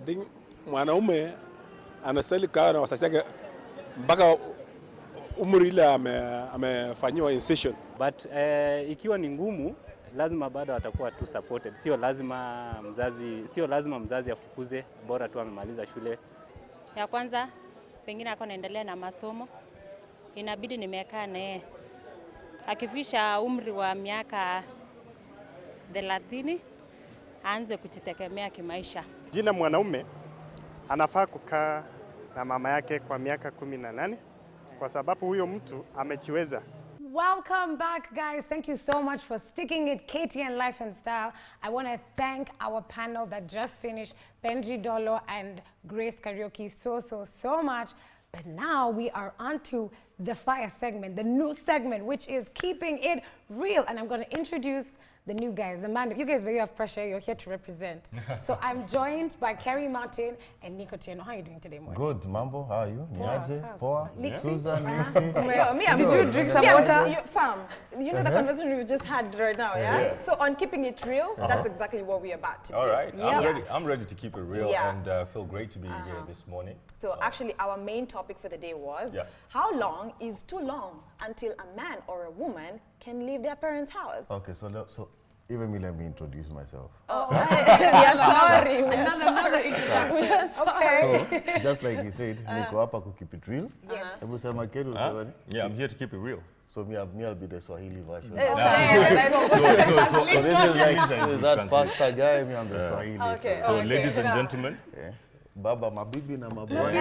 I think mwanaume anastahili kaa na wazazi wake mpaka umri ile amefanyiwa incision. But ikiwa ni ngumu, lazima bado atakuwa tu supported. Sio lazima mzazi afukuze, bora tu amemaliza shule. Ya kwanza pengine ako naendelea na masomo, inabidi nimekaa naye. Akifisha umri wa miaka 30 aanze kujitegemea kimaisha. Jina mwanaume anafaa kukaa na mama yake kwa miaka 18 kwa sababu huyo mtu amejiweza. Welcome back, guys. Thank you so much for sticking it. KTN Life and Style. I want to thank our panel that just finished, Benji Dolo and Grace Karaoke, so much. But now we are on to the fire segment, the new segment, which is keeping it real. And I'm going to introduce the new guys. The man, you guys, when you have pressure, you're here to represent. So I'm joined by Kerry Martin and Nico Tieno. How are you doing today, morning? Good, Mambo. How are you? Niaje, Poa, Nixie? Susan, Nixie. Did you drink some water? Fam, you know the conversation we just had right now, yeah? So on keeping it real, that's exactly what we're about to do. All right, Yeah. I'm ready to keep it real and feel great to be here this morning. So actually our main topic for the day was, how long is too long until a man or a woman can leave their parents' house? Okay, so even let me introduce myself. Oh, we are sorry. Another introduction. So, just like he said, niko hapa ku keep it real. Yes. Hebu sema Keru, usema ni? Yeah, I'm here to keep it real. So I'll be the Swahili version. So So this is like that pastor guy, me I'm the Swahili. Okay. So ladies and gentlemen, Baba mabibi na mabwana.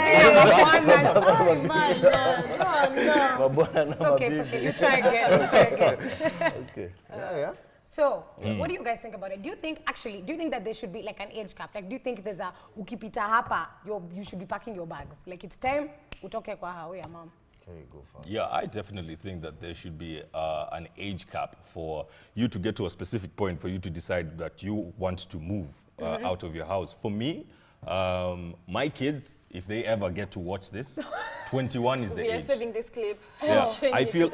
Mabwana na It's okay. mabibi. You try again. Okay. Yeah. So, what do you guys think about it? Do you think that there should be like an age cap? Like, do you think there's a ukipita hapa, you should be packing your bags? Like, it's time utoke kwa hawe, mom. Carry go fast. yeah, I definitely think that there should be an age cap for you to get to a specific point for you to decide that you want to move out of your house. For me, my kids, if they ever get to watch this, 21 is the We are age. saving this clip. Yeah, I feel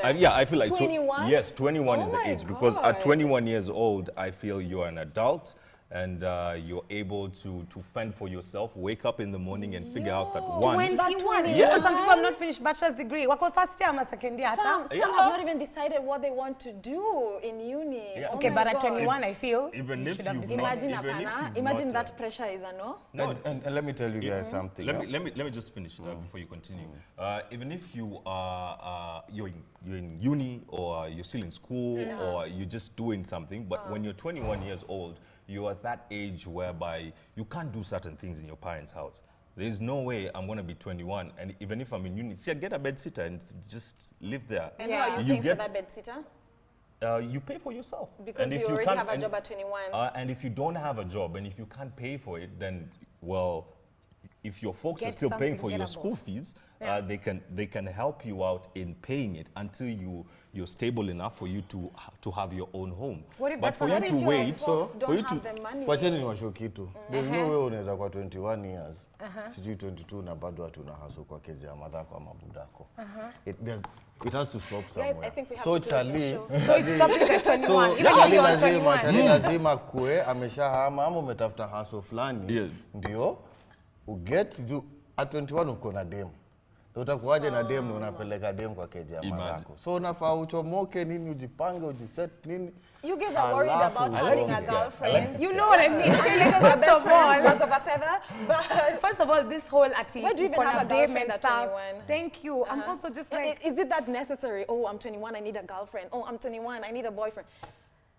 like 21? yes, 21 is the my age because God. at 21 years old, I feel you're an adult and you're able to fend for yourself, wake up in the morning and figure out that one. 21. Yes. Some people have not finished bachelor's degree. Wako first year, ama second year. Some have not even decided what they want to do in uni. Yeah. Oh Okay, my but at God. 21, I feel Even you if should have you've decided. not- Imagine, even if Apana, you've imagine not, that pressure is a no. And let me tell you guys something. Let me just finish before you continue. Even if you are you're in uni or you're still in school or you're just doing something, but when you're 21 years old, you're at that age whereby you can't do certain things in your parents' house. There's no way I'm going to be 21 and even if I'm in uni, see, I get a bed sitter and just live there. And who are you paying for that bed sitter? You pay for yourself. Because And if you already can't- have a and- job at 21. And if you don't have a job and if you can't pay for it, then, well, if your folks Get are still paying something for your gettable. school fees, they can help you out in paying it until you're stable enough for you to have your own home. What if But that's for you what to if your wait, Folks for don't you have to the money. Wacheni niwashow kitu. There's no way unaweza kwa 21 years. Sijui 22 na bado watu na hustle kwa keja ya madhako ama budako. It has to stop somewhere. I think we have So to close the Charlie, show. So it's stopping at 21. so Even if Charlie you're lazima, 21. Charlie lazima kue ameshahama ama umetafuta hustle fulani. Yes. Ndio uget juu at 21 uko na dem. Utakuwaje na dem na unapeleka dem kwa keja ya madhako. So unafaa uchomoke nini, ujipange, ujiset nini. You guys are worried about having a girlfriend. You know what I mean? Okay, like, Our first best of friends, all, birds of a feather. But first of all, this whole ati. Why do you even kuna have a babe girlfriend and at stuff. 21? Thank you. I'm also just like. is it that necessary? Oh, I'm 21, I need a girlfriend. Oh, I'm 21, I need a boyfriend.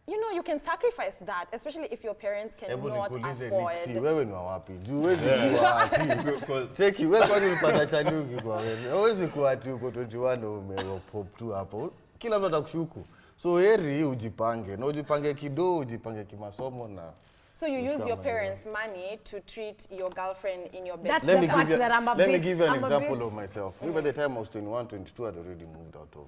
You know, you can sacrifice that, especially if your parents Hebu cannot nikuulize afford. Nixie, wewe ni wa wapi? Juu huwezi kuwa ati. Cheki, wewe kwani ulipata chani ukikuwa wewe. Huwezi kuwa ati uko 21 umepop tu hapo. Kila mtu atakushuku. So heri ujipange. Na ujipange kidogo, ujipange kimasomo na. So you use your parents' money to treat your girlfriend in your bed. That's Let the me part give you that I'm a let me bit- give you an I'm a example bit- of myself. Me by the time I was 21, 22, I'd already moved out of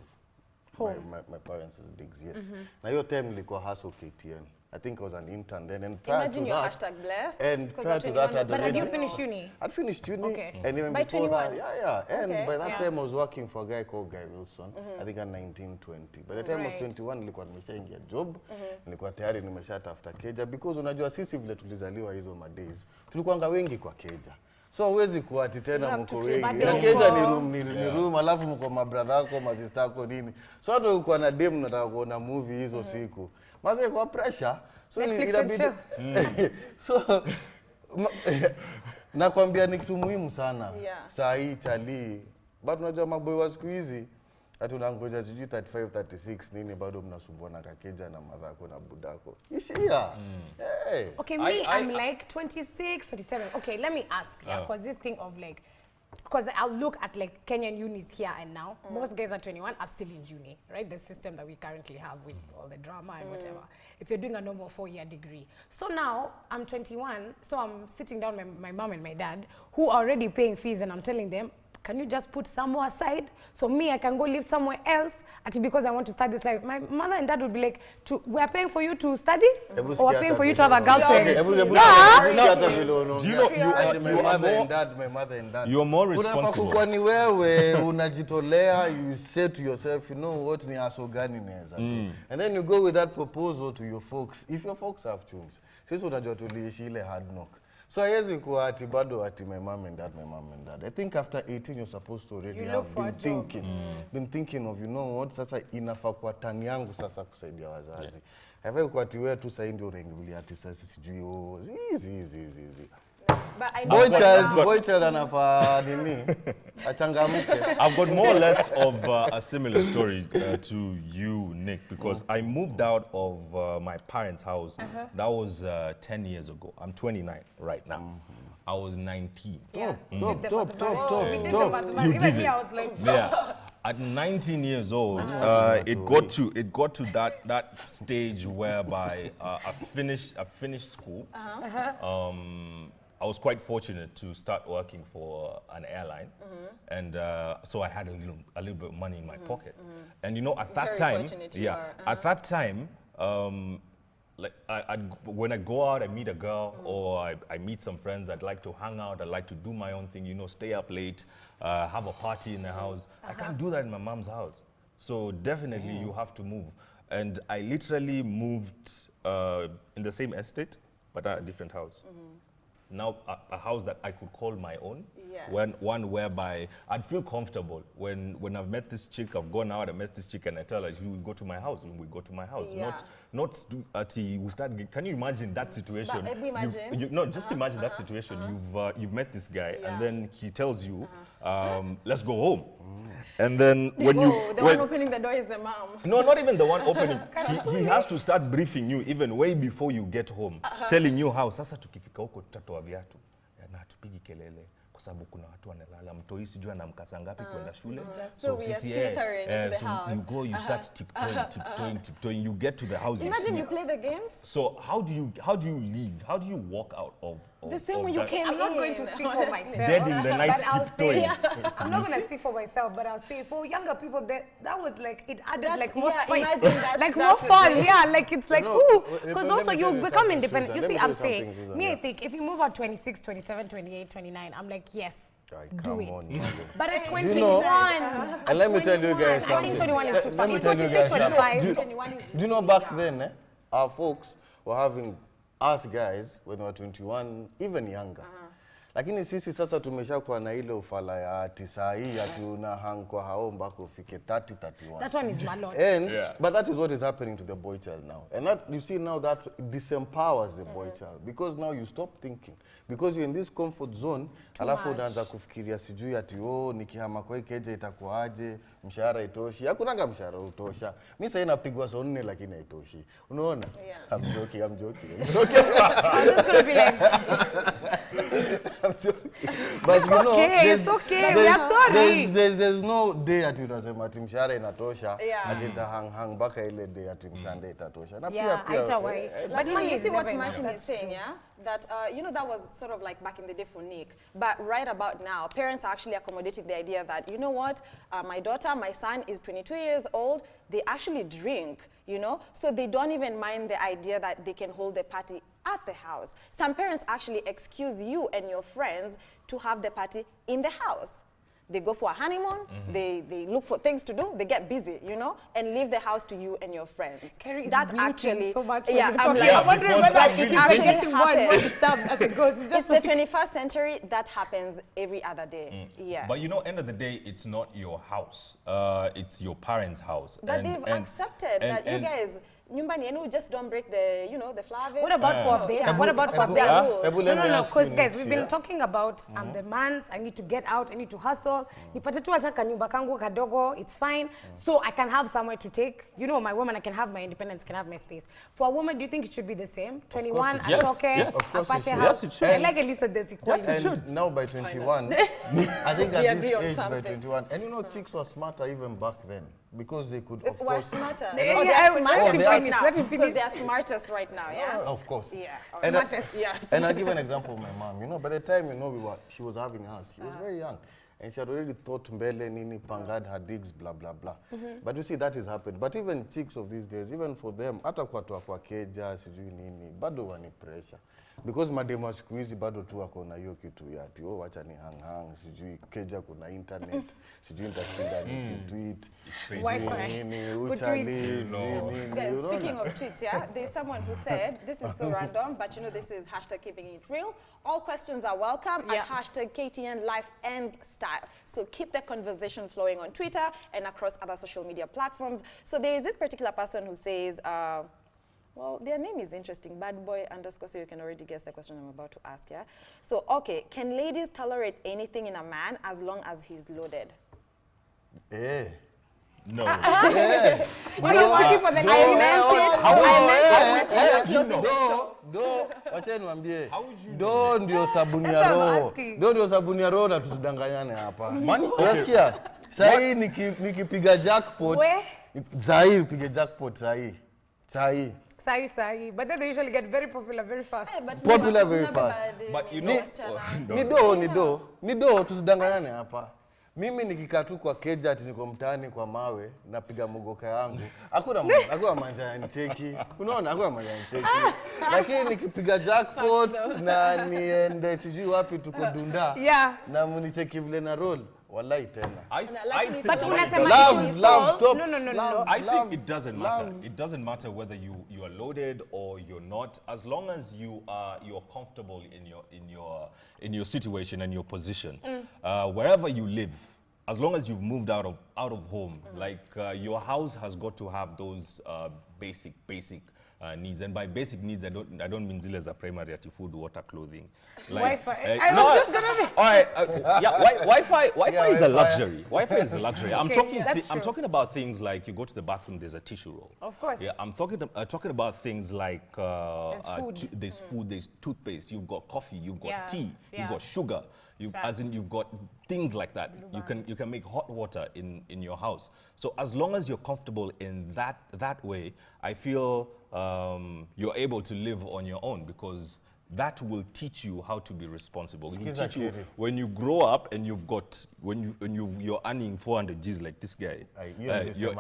my parents' digs, yes. Na hiyo time nilikuwa hustle KTN. I think I was an intern then. And prior Imagine to your that, hashtag blessed. and 'cause prior at to that, 21 But had you already- finished uni? I'd finished uni, Okay. and even By before 21? that, and Okay. by that Yeah. time I was working for a guy called Guy Wilson. I think at 1920. By the time I was Right. 21 nilikuwa nimeshaingia job, nilikuwa tayari nimeshatafuta keja because unajua sisi vile tulizaliwa hizo madays, tulikuwanga wengi kwa keja. So huwezi kuati tena mko wengi. Na keja ni room ni room, alafu mko mabrother wako, masista wako nini. So hata uko na dem nataka kuona movie hizo siku. Maze kwa pressure. So inabidi so nakwambia ni kitu muhimu sana. Saa hii chali. But unajua maboy wa siku hizi hata unangoja sijui 35 36 nini bado mnasumbuana kakeja na mazako na budako. Ishia. Hey. Okay, me, I'm like 26, 27. Okay, let me ask, because this thing of like, because I'll look at like Kenyan unis here and now. Most guys at 21 are still in uni, right? The system that we currently have with all the drama and whatever. If you're doing a normal 4-year degree. So now I'm 21, so I'm sitting down with my mom and my dad, who are already paying fees, and I'm telling them, can you just put some more aside so me I can go live somewhere else because I want to start this life? My mother and dad would be like, we are paying for you to study or we're paying for you to have a girlfriend. Do you know my mother and dad. You're more responsible. Kwani wewe unajitolea, you say to yourself, you know what ni aso gani neza. And then you go with that proposal to your folks. If your folks have chums, sisi unajua tuliishi ile hard knock. So haiwezi kuwa ati bado ati my mom and dad. I think after 18 you're supposed to already have been thinking of, you know what, sasa inafaa kwa tani yangu sasa kusaidia wazazi. Haifai kwa ati wewe tu sasa ndio unaingilia ati sasa sijui zizi. But I know Boy child anafaa nini? Achangamke. I've got more or less of a similar story to you, Nick, because I moved out of my parents' house. That was 10 years ago. I'm 29 right now. I was 19. Top. You did it. Yeah. At 19 years old, it got to that stage whereby I finished school. I was quite fortunate to start working for an airline, and so I had a little bit of money in my pocket. And you know, at that time, at that time, like when I go out, I meet a girl or I meet some friends. I'd like to hang out. I'd like to do my own thing. You know, stay up late, have a party in the house. I can't do that in my mom's house. So definitely, you have to move. And I literally moved in the same estate, but at a different house. Now a house that I could call my own, one whereby I'd feel comfortable when I've met this chick, I've gone out, I met this chick, and I tell her, you go to my house, we go to my house. Not we start. Can you imagine that situation? Just imagine that situation. You've met this guy, and then he tells you, let's go home. And then when one opening the door is the mom. No, not even the one opening. He has to start briefing you even way before you get home, telling you how sasa tukifika huko tutatoa viatu na tupigi kelele kwa sababu kuna watu wanalala mtoi sijui anamkasa ngapi kwenda shule. So we are slithering into the house. You go, you start tiptoeing, you get to the house. Imagine you play the games. So how do you leave? How do you walk out of the same way you came in? I'm not going to speak for myself. Dead in the night tiptoeing. I'm not going to speak for myself, but I'll say for younger people that was like, it added like more spice. Imagine that. Like more fun, like it's like, ooh. Because also you become independent. You see, I'm saying, I think if you move at 26, 27, 28, 29, I'm like, yes. Do it. But at 21, and let me tell you guys something. I think 21 is too far. Let me tell you guys something. Do you know back then, our folks were having us guys when we were 21, even younger. Lakini sisi sasa tumeshakuwa na ile ufala ya ati saa hii ati una hang kwa hao mpaka ufike 30, 31. That one is my lot. And but that is what is happening to the boy child now. And that you see now that disempowers the boy child because now you stop thinking because you're in this comfort zone. Alafu unaanza kufikiria sijui ati nikihama kwa keja itakuaje, mshahara itoshi. Hakunanga mshahara utosha. Mimi sasa napigwa saa 4 lakini haitoshi. Unaona? I'm joking. I'm just going to be like I'm joking. But you know, it's okay. We are sorry. There's no day ati utasema ati mshahara inatosha ati hang mpaka ile day ati mshande itatosha. Na pia but you see what Martin is saying, that you know, that was sort of like back in the day for Nick, but right about now parents are actually accommodating the idea that, you know what, my daughter, my son is 22 years old, they actually drink, you know, so they don't even mind the idea that they can hold the party at the house. Some parents actually excuse you and your friends to have the party in the house. They go for a honeymoon, they look for things to do, they get busy, you know, and leave the house to you and your friends. Carrie is That blinking actually, so much yeah, when I'm you're like, talking. I'm wondering whether but it it actually getting more and more happens. disturbed as it goes. It's the 21st century, that happens every other day. Yeah. But you know, end of the day, it's not your house. It's your parents' house. But they've accepted that you guys, nyumbani yenu, just don't break the, you know, the flower vase. What about for babe? Yeah. What about for their babe? rules. No, because guys, we've been talking about I'm the man's, I need to get out, I need to hustle. Nipate tu hata kanyumba kangu kadogo, it's fine. So I can have somewhere to take. You know, my woman, I can have my independence, can have my space. For a woman, do you think it should be the same? 21, Yes. atoke, Yes. Of course it apate should. house. Yes, it should. I like at least that there's equality. And now by 21, I think We at agree this on age by something. 21, and you know, chicks were smarter even back then because they could, of Why course. smarter? Yeah, Oh, yeah, they're let smartest him right finish, now. let him Because finish. they're smartest right now, yeah? Of course. Yeah. all And, right. Yes. and I'll give an example of my mom. You know, by the time, you know, she was having us, she was very young. And she had already thought mbele nini, pangad, her digs, blah, blah, blah. But you see, that is happened. But even chicks of these days, even for them, hata kwa keja, sijui nini, bado wani pressure. Because mademu wa siku hizi bado tu wako na hiyo kitu ya ati wacha ni hang sijui keja kuna internet sijui nitashinda nikitweet Wi-Fi. nini Good uchali tweets. nini Guys, speaking of tweets, yeah, there's someone who said, this is so random, but you know, this is hashtag keeping it real. All questions are welcome at hashtag KTN Life and Style. So keep the conversation flowing on Twitter and across other social media platforms. So there is this particular person who says, well, their name is interesting, bad boy _ so you can already guess the question I'm about to ask, yeah? So, okay, can ladies tolerate anything in a man as long as he's loaded? No. Yeah. You know, working for the Wacha niwaambie. How would you Do ndio sabuni ya roho. Do ndio sabuni ya roho na tusidanganyane hapa. Unasikia? Sahi nikipiga jackpot. Sahi nipige jackpot sahi. But then they usually get very popular very fast. Popular very fast. But you know, Ni do tusidanganyane hapa. Mimi nikikaa tu kwa keja ati niko mtaani kwa mawe napiga mugoka yangu. Hakuna manja yancheki. Unaona hakuna manja yancheki. Lakini nikipiga jackpot na niende sijui wapi tuko Dunda. Na municheki vile na roll. Wallahi tena. But unasema love, I think it doesn't matter. It doesn't matter whether you are loaded or you're not, as long as you're comfortable in your situation and your position, wherever you live. As long as you've moved out of home, like your house has got to have those basic needs, and by basic needs I don't mean zile za primary ati food, water, clothing. Like, Wi-Fi. I was just gonna be. All right, Wi-Fi is a luxury. Wi-Fi is a luxury. I'm talking about things like you go to the bathroom, there's a tissue roll. Of course. Yeah, I'm talking about things like there's food, there's toothpaste, you've got coffee, you've got tea, you've got sugar. You've got things like that. You can make hot water in your house. So as long as you're comfortable in that way, I feel you're able to live on your own, because that will teach you how to be responsible. It will teach you when you grow up and you've got you're earning 400 G's like this guy. You're able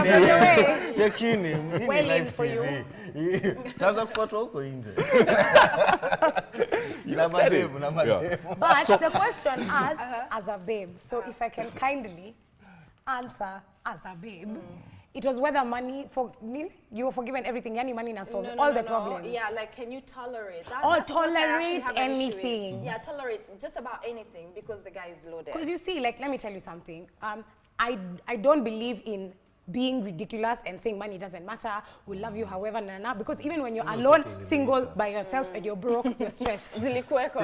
to check in live TV. Taza kufuatwa huko nje. But the question asked as a babe. So if I can kindly answer as a babe. It was whether money, you were forgiven everything, yani money na solve all the problems. Yeah, like can you tolerate that? Or tolerate anything. Yeah, tolerate just about anything because the guy is loaded. Because you see, like, let me tell you something. I don't believe in being ridiculous and saying money doesn't matter, we love you however, because even when you're alone, single, by yourself, and you're broke, you're stressed. Zilikuweko,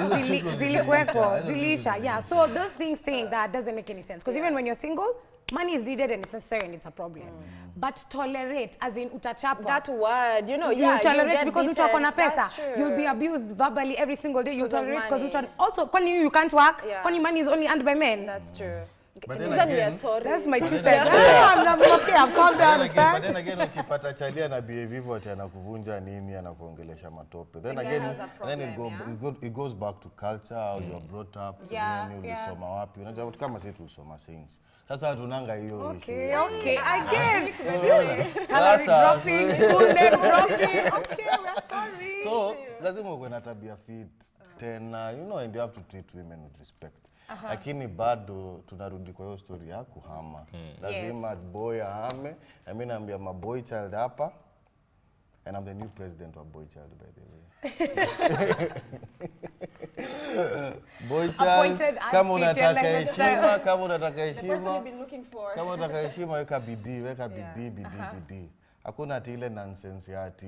zilisha, yeah. So those things saying that doesn't make any sense. Because even when you're single, money is needed and it's necessary and it's a problem. But tolerate, as in utachapa. That word, you know, you tolerate because utu wako na pesa. You'll be abused verbally every single day. You tolerate because utu also, when you can't work, when money is only earned by men. That's true. But Susan, then we are again, sorry. That's my 2 cents. I'm okay, I've calmed down. but then again ukipata chalia na behave hivyo ati anakuvunja nini anakuongelesha matope. Then The guy again has a then problem, it goes back to culture, how you are brought up, Yeah, nini yeah. ulisoma wapi. Unajua watu kama sisi tulisoma saints. Sasa tunanga hiyo issue. Okay, again. Sasa Dropping, school name dropping. Okay, we're sorry. so lazima uwe na tabia fit tena, you know, and you have to treat women with respect. Lakini bado tunarudi kwa hiyo story ya kuhama. Lazima boy ahame. Na mimi naambia ma boy child hapa, and I'm the new president of boy child, by the way. Boy child, Appointed as kama unataka teacher, heshima, kama unataka The person heshima, you've been looking for. kama unataka heshima weka bidii. Hakuna ati ile nonsense ya ati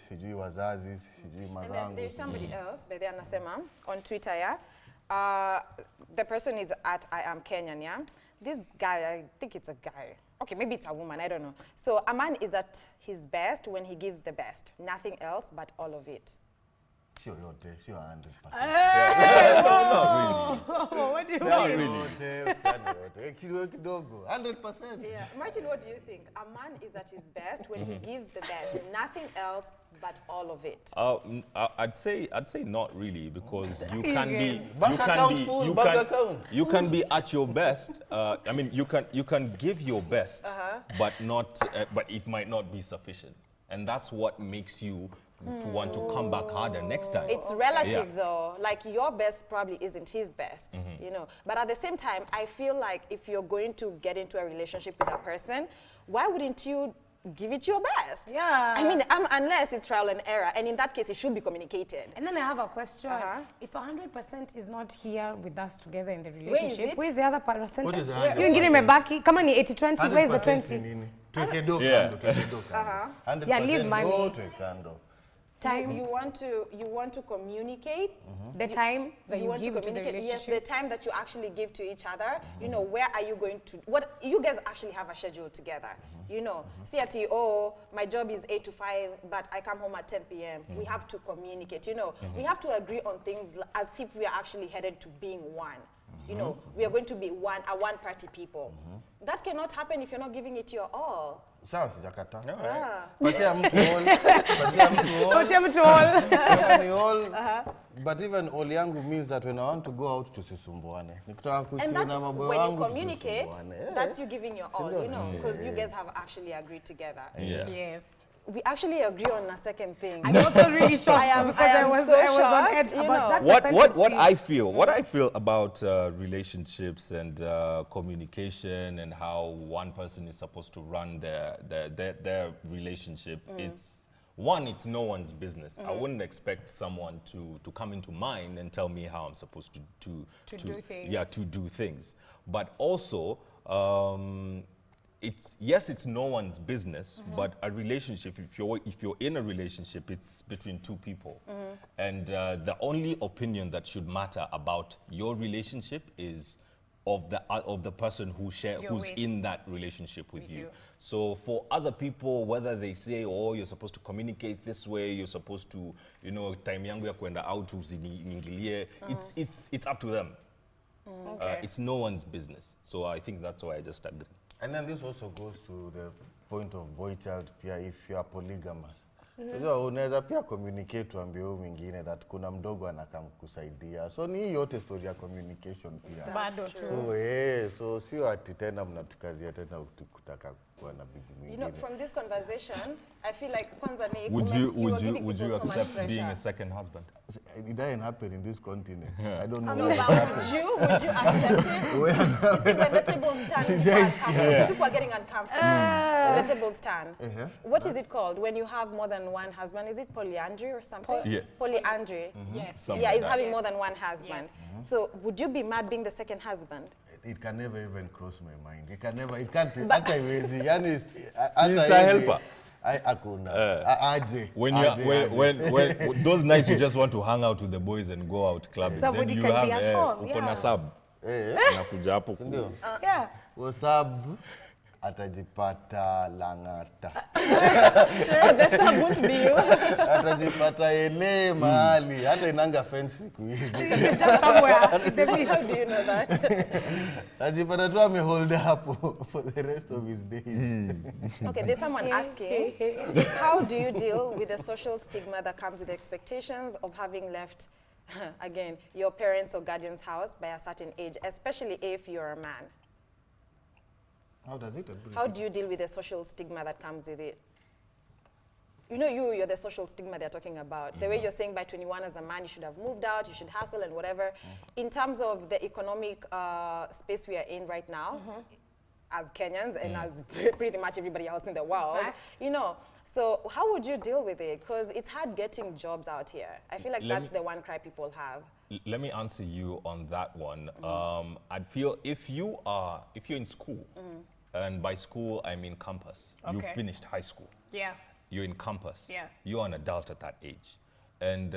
sijui wazazi, sijui And then madhangu. there's somebody else, by the anasema, on Twitter, yeah? The person is at I am Kenyan, yeah? This guy, I think it's a guy. Okay, maybe it's a woman, I don't know. So a man is at his best when he gives the best. Nothing else but all of it. Sio yote, sio 100%. What do you Not mean? really. Kidogo, 100%. Yeah. Martin, what do you think? A man is at his best when he gives the best. Nothing else but all of it. I'd say not really, because you Yes. can be Bank account full, bank account. you can be at your best. I mean, you can give your best, but it might not be sufficient, and that's what makes you to want to come back harder next time. It's relative though. Like your best probably isn't his best, you know. But at the same time, I feel like if you're going to get into a relationship with a person, why wouldn't you give it your best? Yeah. I mean, unless it's trial and error, and in that case, it should be communicated. And then I have a question. If 100% is not here with us together in the relationship, it? where is the other percentage? What is the You ingine 100%? mebaki. Kama ni 80-20, where is the 100% 20? nini? Tuweke do Yeah. kando, tuweke do kando. 100% Yeah, leave money. do, tuweke kando. Time, You want to communicate. the time that you want give to the communicate. Yes, relationship. the time that you actually give to each other. You know, where are you going to? What you guys actually have a schedule together. You know, see at my job is 8 to 5, but I come home at 10 p.m. We have to communicate. You know, we have to agree on things as if we are actually headed to being one. You know, we are going to be one-party people. That cannot happen if you're not giving it your all. Sawa sijakata. Yeah. Patia mtu all. Patia mtu all. Don't you all? Kama ni all. But even all yangu means that when I want to go out tusisumbuane. Nikitaka And kuchill that na maboy when you wangu communicate, tusisumbuane. that's you giving your all, you know, because you guys have actually agreed together. Yeah. Yes. We actually agree on a second thing. I'm also really shocked because I was on shocked, edge you about that know. percentage What I feel about relationships and communication and how one person is supposed to run their relationship, it's no one's business. I wouldn't expect someone to come into mine and tell me how I'm supposed to do things. Yeah, to do things. But also, it's no one's business, but a relationship, if you're in a relationship, it's between two people. And the only opinion that should matter about your relationship is of the person who's in that relationship with you. So for other people, whether they say, oh, you're supposed to communicate this way, you're supposed to, you know, time yangu ya kwenda out usiniingilie, it's up to them. It's no one's business. So I think that's why I just agree. And then this also goes to the point of boy child pia if you are polygamous. So unaweza pia communicate tuambie huyu mwingine that kuna mdogo anakam kusaidia. So ni yote story ya communication pia. Bado tu. So sio ati tena mnatukazia tena kutaka kuwa na bibi mwingine. You know, from this conversation, I feel like kwanza ni Would you accept being a second husband? It doesn't happen in this continent. I don't know. No, but would you accept it? You see, when the table stand, people are getting uncomfortable. When the table stand. What is it called when you have more than one husband? Is it polyandry or something? Yes. Polyandry. Yes. Yeah, it's having more than one husband. So would you be mad being the second husband? It can never even cross my mind. It can't hata iwezi. Yani It's a helper. Akuna. Aje. When those nights you just want to hang out with the boys and go out clubbing, Somebody then you can be have at home, uko na yeah. sub. Unakuja hapo. Ndio. Yeah. What's up? atajipata Lang'ata. The sub won't be you. Atajipata ele mahali hata inanga fence siku hizi. Just somewhere. How do you know that? Atajipata tu amehold hapo for the rest of his days. Okay, there's someone asking, how do you deal with the social stigma that comes with the expectations of having left, again, your parents' or guardians' house by a certain age, especially if you're a man? How does it? How do you deal with the social stigma that comes with it? You know, you're the social stigma they're talking about. The way you're saying by 21 as a man, you should have moved out, you should hustle and whatever. In terms of the economic space we are in right now, as Kenyans and as pretty much everybody else in the world, you know, so how would you deal with it? Because it's hard getting jobs out here. I feel like that's the one cry people have. Let me answer you on that one. I'd feel if you're in school, and by school I mean campus, you finished high school. Yeah. You're in campus. Yeah. You're an adult at that age. And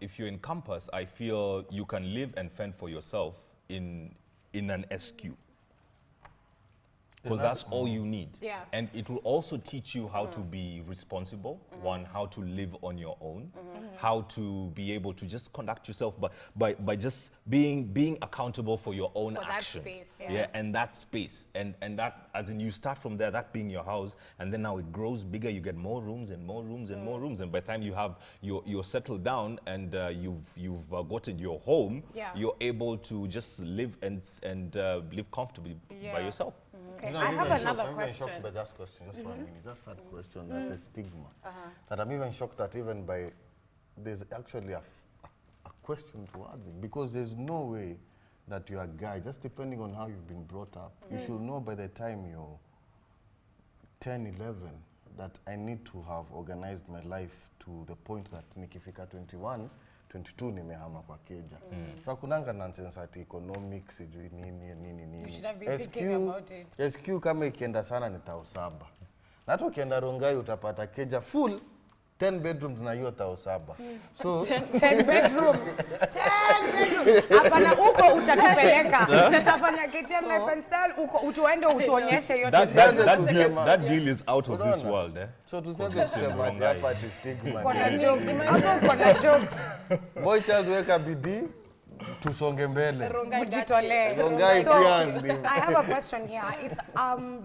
if you're in campus, I feel you can live and fend for yourself in an SQ. Because that's all you need. Yeah. And it will also teach you how to be responsible, one, how to live on your own, how to be able to just conduct yourself by just being accountable for your own actions. That space, and that space. And that, as in you start from there, that being your house, and then now it grows bigger, you get more rooms and more rooms and more rooms. And by the time you have, you're settled down and you've gotten your home, you're able to just live and live comfortably by yourself. Okay. You know, I have another I'm even question. shocked by that question, just 1 minute, just that question, that the stigma. That I'm even shocked that even by, there's actually a question towards it, because there's no way that you're a guy, just depending on how you've been brought up, you should know by the time you're 10, 11, that I need to have organized my life to the point that nikifika 21, 22 nimehama kwa keja. So kunanga nonsense ati economics sijui nini. You should have been thinking about it. SQ kama ikienda sana ni 7,000. Na hata ukienda Rongai utapata keja full 10 bedrooms na hiyo 7,000. So 10 bedroom. 10 bedroom. Hapana huko utatupeleka. Tutafanya KTN Life and Style huko utuende utuonyeshe hiyo. That deal is out of this world, eh? So tusianze kusema ati hapa ati stigma. Kuna jokes. Hapo kuna jokes. Boy child weka bidii tusonge mbele. Mujitolee. Rongai So, pia. I have a question here. It's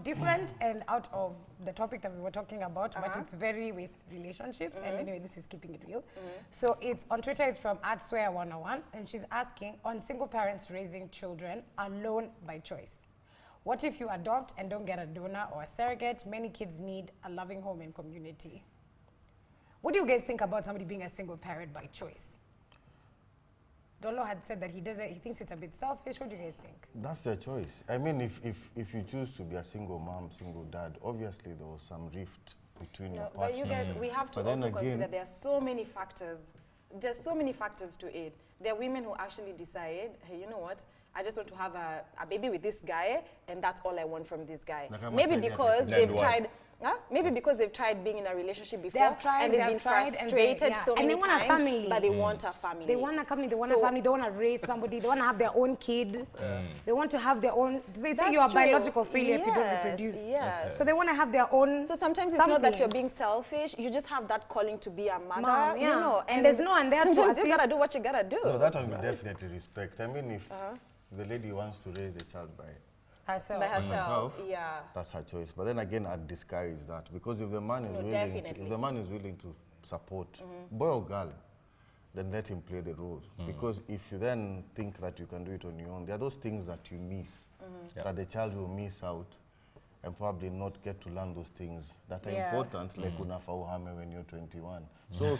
different and out of the topic that we were talking about, but it's very with relationships. And anyway, this is keeping it real. So it's on Twitter, it's from @swear101, and she's asking on single parents raising children alone by choice. What if you adopt and don't get a donor or a surrogate? Many kids need a loving home and community. What do you guys think about somebody being a single parent by choice? Dolo had said that he thinks it's a bit selfish. What do you guys think? That's their choice. I mean, if you choose to be a single mom, single dad, obviously there was some rift between your partners. But you guys, we have to also consider there are so many factors. There's so many factors to it. There are women who actually decide, hey, you know what? I just want to have a baby with this guy, and that's all I want from this guy. Maybe because they've tried. Maybe because they've tried being in a relationship before and they've been frustrated so many times, but they want a family. They want a family, they want a family, they want to raise somebody, they want to have their own kid. They want to have their own, they say you're a biological failure if you don't reproduce. Yes. So they want to have their own. So sometimes it's not that you're being selfish, you just have that calling to be a mother, you know. And there's no one there to sometimes you gotta do what you gotta do. No, that one we definitely respect. I mean, if the lady wants to raise a child by herself, yeah, that's her choice. But then again, I'd discourage that, because if the man is willing to support, boy or girl, then let him play the role. Because if you then think that you can do it on your own, there are those things that you miss, that the child will miss out and probably not get to learn those things that are important, like unafa uhame when you're 21. So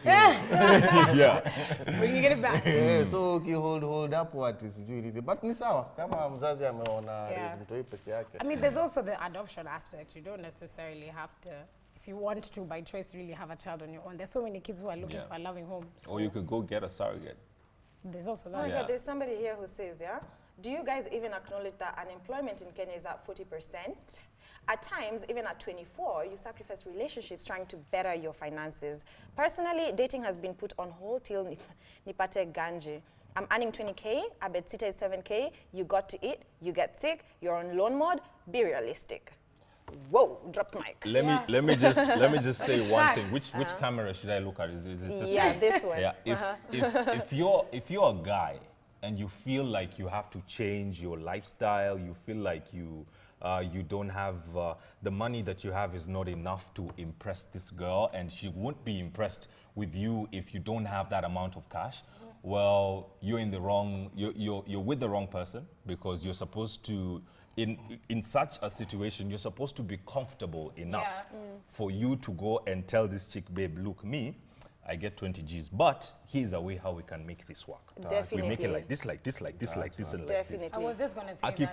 when you get it back. So hold up what is really, but ni sawa kama mzazi ameona mtoi peke yake. I mean, there's also the adoption aspect. You don't necessarily have to, if you want to by choice really have a child on your own. There's so many kids who are looking for a loving home. So or you could go get a surrogate. There's also that. Oh yeah, there's somebody here who says, do you guys even acknowledge that unemployment in Kenya is at 40%? At times, even at 24, you sacrifice relationships trying to better your finances. Personally, dating has been put on hold till nipate ganji. I'm earning 20K, a bedsitter is 7K, you got to eat, you get sick, you're on loan mode, be realistic. Whoa, drops mic. Let me just say one thing. Which camera should I look at? Is it this Yeah, one? this one. Yeah. If you're a guy and you feel like you have to change your lifestyle, you feel like you don't have the money that you have is not enough to impress this girl, and she won't be impressed with you if you don't have that amount of cash. Well, you're in the wrong. You're with the wrong person, because you're supposed to. In such a situation, you're supposed to be comfortable enough for you to go and tell this chick, babe, look, I get 20 G's, but here's a way how we can make this work. Definitely. We make it like this, like this, like this, like this, and like this. I was just going to say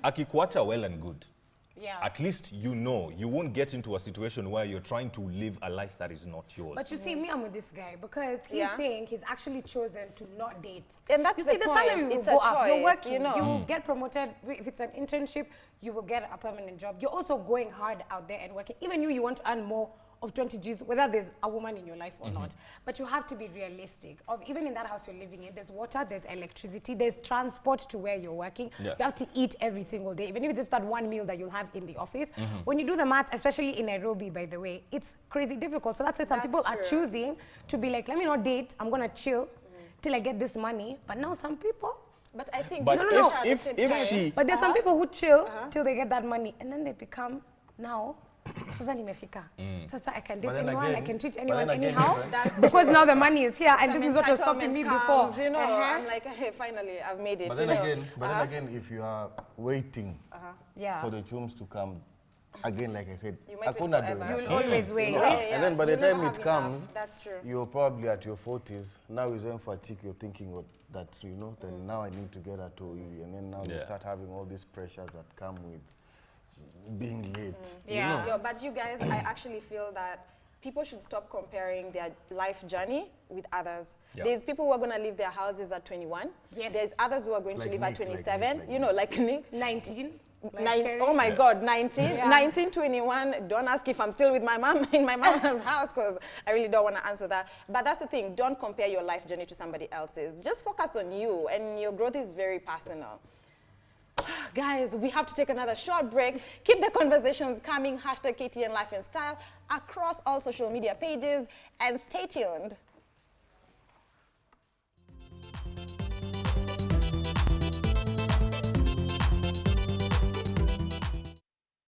Akikuacha, well and good. Yeah. At least you won't get into a situation where you're trying to live a life that is not yours. But you see, me, I'm with this guy because he's saying he's actually chosen to not date. And that's the point. It's a choice, You're working, you know. you will get promoted. If it's an internship, you will get a permanent job. You're also going hard out there and working. Even you want to earn more of 20 G's, whether there's a woman in your life or not. But you have to be realistic. Even in that house you're living in, there's water, there's electricity, there's transport to where you're working. You have to eat every single day, even if it's just that one meal that you'll have in the office. When you do the math, especially in Nairobi, by the way, it's crazy difficult. So that's why some people are choosing to be like, let me not date, I'm gonna chill till I get this money. But now some people, but I think but if she, but there's some people who chill till they get that money, and then they become sasa nimefika. Sasa I can date anyone, I can treat anyone anyhow. Because now the money is here, and this is what was stopping me before. You know, I'm like, hey, finally, I've made it. But then again, if you are waiting for the chums to come, again, like I said, you'll always wait. And then by the time it comes, that's true. You're probably at your 40s. Now you're going for a chick, you're thinking that, then now I need to get a toy. And then now you start having all these pressures that come with being late. But you guys, I actually feel that people should stop comparing their life journey with others. There's people who are going to leave their houses at 21. There's others who are going to leave at 27. Like Nick. 19. Oh my God, 19, 19, 21. Don't ask if I'm still with my mom in my mama's house, because I really don't want to answer that. But that's the thing. Don't compare your life journey to somebody else's. Just focus on you, and your growth is very personal. Guys, we have to take another short break. Keep the conversations coming. #KTN Life and Style across all social media pages, and stay tuned.